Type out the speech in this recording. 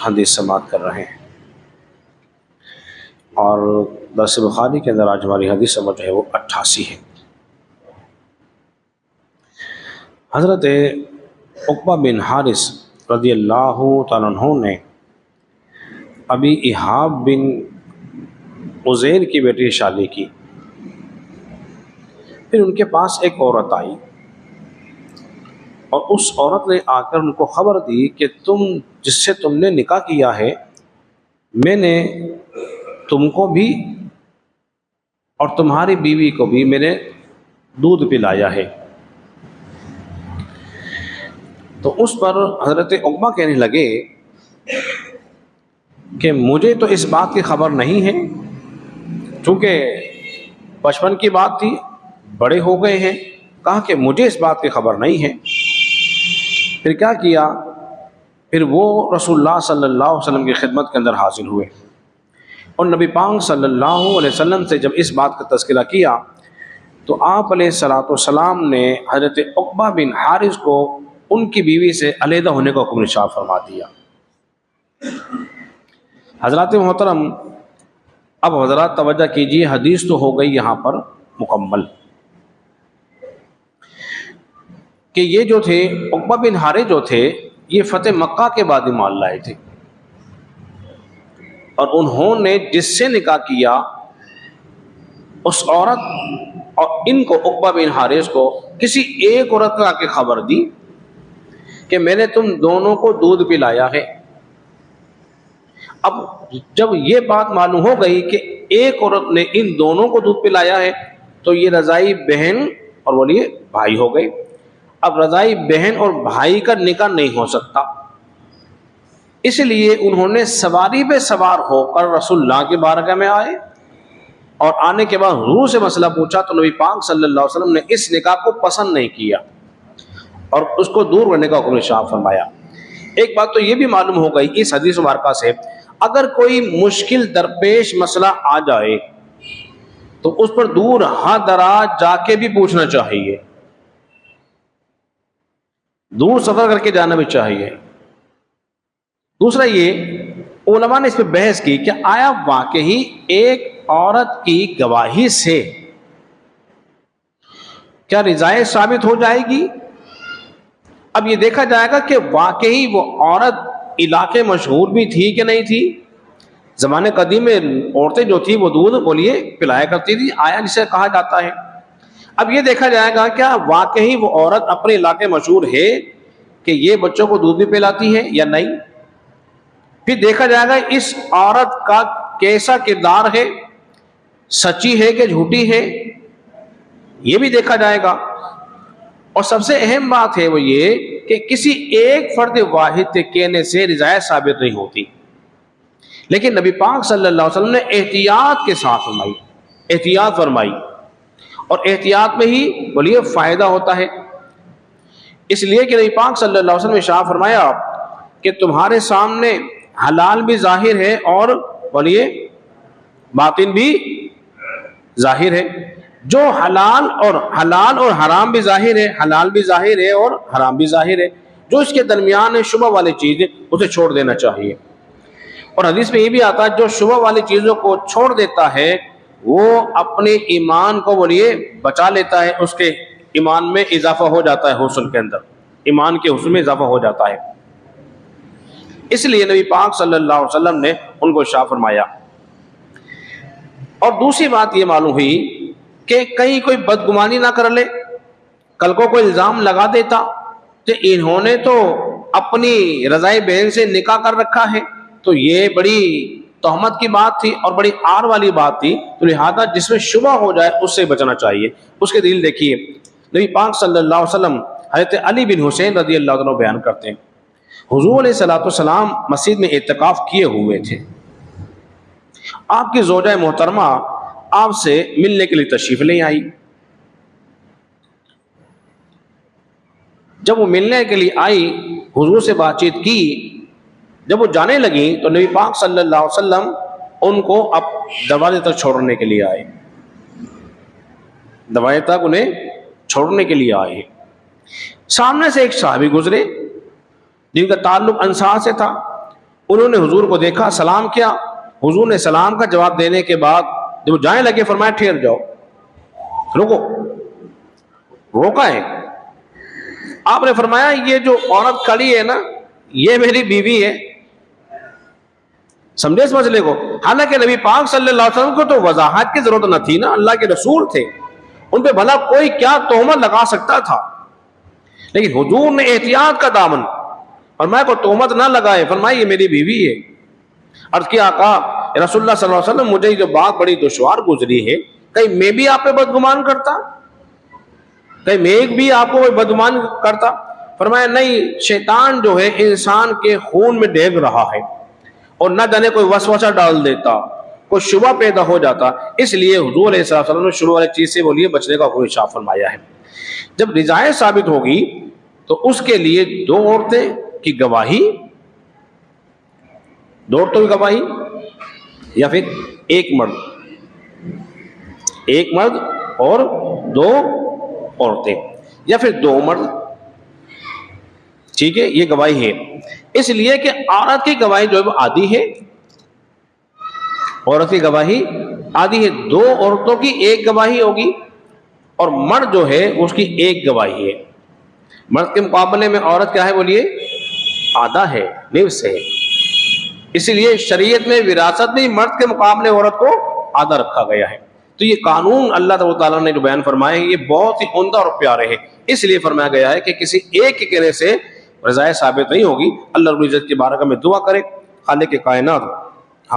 हदीस समाअत कर रहे हैं और दर्स बुखारी के अंदर आज हमारी हदीस नंबर जो है वो 88 है। हज़रत उक़बा बिन हारिस रज़ियल्लाहु तआला अन्हु ने अभी इहाब बिन उज़ैर की बेटी शादी की। फिर उनके पास एक औरत आई और उस औरत ने आकर उनको ख़बर दी कि तुम जिससे तुमने निकाह किया है मैंने तुमको भी और तुम्हारी बीवी को भी मैंने दूध पिलाया है। तो उस पर हज़रत उक़बा कहने लगे कि मुझे तो इस बात की खबर नहीं है, चूँकि बचपन की बात थी, बड़े हो गए हैं। कहा कि मुझे इस बात की खबर नहीं है। फिर क्या किया, फिर वो रसूलुल्लाह सल्लल्लाहु अलैहि वसल्लम की खिदमत के अंदर हाजिर हुए और नबी पाक सल्लल्लाहु अलैहि वसल्लम से जब इस बात का तज़किरा किया तो आप अलैहिस्सलातु वस्सलाम ने हज़रत उक़बा बिन हारिस को उनकी बीवी से अलहदा होने का हुक्म इरशाद फरमा दिया। हज़रात मोहतरम, अब हज़रात तवज्जो कीजिए, हदीस तो हो गई यहाँ पर मुकम्मल कि ये जो थे उक़बा बिन हारिस जो थे ये फ़तेह मक्का के बाद ईमान लाए थे और उन्होंने जिससे निकाह किया उस औरत और इनको उक़बा बिन हारिस को किसी एक औरत ने आके खबर दी कि मैंने तुम दोनों को दूध पिलाया है। अब जब ये बात मालूम हो गई कि एक औरत ने इन दोनों को दूध पिलाया है तो ये रज़ाई बहन और बोलिए भाई हो गए। अब रज़ाई बहन और भाई का निकाह नहीं हो सकता, इसलिए उन्होंने सवारी पे सवार होकर रसूलुल्लाह की बारगाह में आए और आने के बाद हुज़ूर से मसला पूछा तो नबी पाक सल्लल्लाहु अलैहि वसल्लम ने इस निकाह को पसंद नहीं किया और उसको दूर करने का हुक्म इरशाद फरमाया। एक बात तो ये भी मालूम हो गई इस हदीस मुबारका से, अगर कोई मुश्किल दरपेश मसला आ जाए तो उस पर दूर हाथ दराज जाके भी पूछना चाहिए, दूर सफर करके जाना भी चाहिए। दूसरा ये उलमा ने इस पर बहस की कि आया वाकई एक औरत की गवाही से क्या रिजाए साबित हो जाएगी। अब ये देखा जाएगा कि वाकई वो औरत इलाके मशहूर भी थी कि नहीं थी। ज़माने कदीम में औरतें जो थी वो दूध बोलिए पिलाया करती थी, आया जिसे कहा जाता है। अब ये देखा जाएगा क्या वाकई वो औरत अपने इलाके मशहूर है कि ये बच्चों को दूध भी पिलाती है या नहीं। फिर देखा जाएगा इस औरत का कैसा किरदार है, सच्ची है कि झूठी है, ये भी देखा जाएगा। और सबसे अहम बात है वो ये कि किसी एक फर्द वाहिद के कहने से रिजायत साबित नहीं होती, लेकिन नबी पाक सल्लल्लाहु अलैहि वसल्लम ने एहतियात के साथ फरमाई, एहतियात फरमाई और एहतियात में ही बोलिए फ़ायदा होता है। इसलिए कि नबी पाक सल्लल्लाहु अलैहि वसल्लम ने इरशाद फरमाया कि तुम्हारे सामने हलाल भी जाहिर है और बोलिए बातिन भी जाहिर है। जो हलाल और हराम भी जाहिर है, हलाल भी जाहिर है और हराम भी जाहिर है। जो इसके दरमियान है शुबह वाली चीज़ उसे छोड़ देना चाहिए। और हदीस में ये भी आता है जो शुबह वाली चीज़ों को छोड़ देता है वो अपने ईमान को बोलिए बचा लेता है, उसके ईमान में इजाफा हो जाता है, हुस्न के अंदर ईमान के हुस्न में इजाफा हो जाता है। इसलिए नबी पाक सल्लल्लाहु अलैहि वसल्लम ने उनको इरशाद फरमाया। और दूसरी बात ये मालूम हुई कि कहीं कोई बदगुमानी ना कर ले, कल को कोई इल्ज़ाम लगा देता कि इन्होंने तो अपनी रज़ाई बहन से निकाह कर रखा है, तो ये बड़ी तोहमत की बात थी और बड़ी आर वाली बात थी। तो लिहाजा जिसमें शुबह हो जाए उससे बचना चाहिए। उसके दलील देखिए, नबी पाक सल्लल्लाहु अलैहि वसल्लम हज़रत अली बिन हुसैन रज़ियल्लाहु अन्हु बयान करते हैं, हुज़ूर अलैहिस्सलातु वस्सलाम मस्जिद में इत्तिकाफ़ किए हुए थे। आपकी ज़ौजा मोहतरमा आपसे मिलने के लिए तशरीफ़ ले आई। जब वो मिलने के लिए आई, हुज़ूर से बातचीत की, जब वो जाने लगी तो नबी पाक सल्लल्लाहु अलैहि वसल्लम उनको अब दरवाजे तक छोड़ने के लिए आए, दरवाजे तक उन्हें छोड़ने के लिए आए। सामने से एक सहाबी गुजरे जिनका ताल्लुक अंसार से था। उन्होंने हुजूर को देखा, सलाम किया। हुजूर ने सलाम का जवाब देने के बाद जब जाने लगे फरमाया ठहर जाओ, रुको। रोका है। आपने फरमाया ये जो औरत खड़ी है ना, ये मेरी बीवी है। समझे इस मसले को? हालांकि नबी पाक सल्लल्लाहु अलैहि वसल्लम को तो वजाहत की जरूरत न थी ना, अल्लाह के रसूल थे, उन पे भला कोई क्या तोहमत लगा सकता था। लेकिन हुजूर ने एहतियात का दामन, फरमाया को तोहमत ना लगाए, फरमाया ये मेरी बीवी है। अर्ज किया आका रसूलुल्लाह सल्लल्लाहु अलैहि वसल्लम, मुझे जो बात बड़ी दुश्वार गुजरी है, कहीं मैं भी आप पे बदगुमान करता, कहीं मैं भी आपको कोई बदगुमान करता? फरमाया नहीं, शैतान जो है इंसान के खून में डेग रहा है और न जाने कोई वसवसा डाल देता, कोई शुबा पैदा हो जाता, इसलिए हुजूर अलैहि सल्लम ने शुरू वाली चीज से बोलिए बचने का हुक्म इरशाद फरमाया है। जब रिजायत साबित होगी तो उसके लिए दो औरतें की गवाही, दो औरतों की गवाही या फिर एक मर्द, एक मर्द और दो औरतें या फिर दो मर्द, ठीक है, ये गवाही है। इसलिए कि औरत की गवाही जो है वो आधी है, औरत की गवाही आधी है। दो औरतों की एक गवाही होगी और मर्द जो है उसकी एक गवाही है। मर्द के मुकाबले में औरत क्या है बोलिए? आधा है, निफ्स है। इसलिए शरीयत में विरासत में मर्द के मुकाबले औरत को आधा रखा गया है। तो ये कानून अल्लाह ताला ने जो बयान फरमाए ये बहुत ही उम्दा और प्यारे हैं। इसलिए फरमाया गया है कि किसी एक के कहने से रज़ाए साबित नहीं होगी। अल्लाह रब्बुल इज्जत की बारगाह में दुआ करें, खालिक कायनात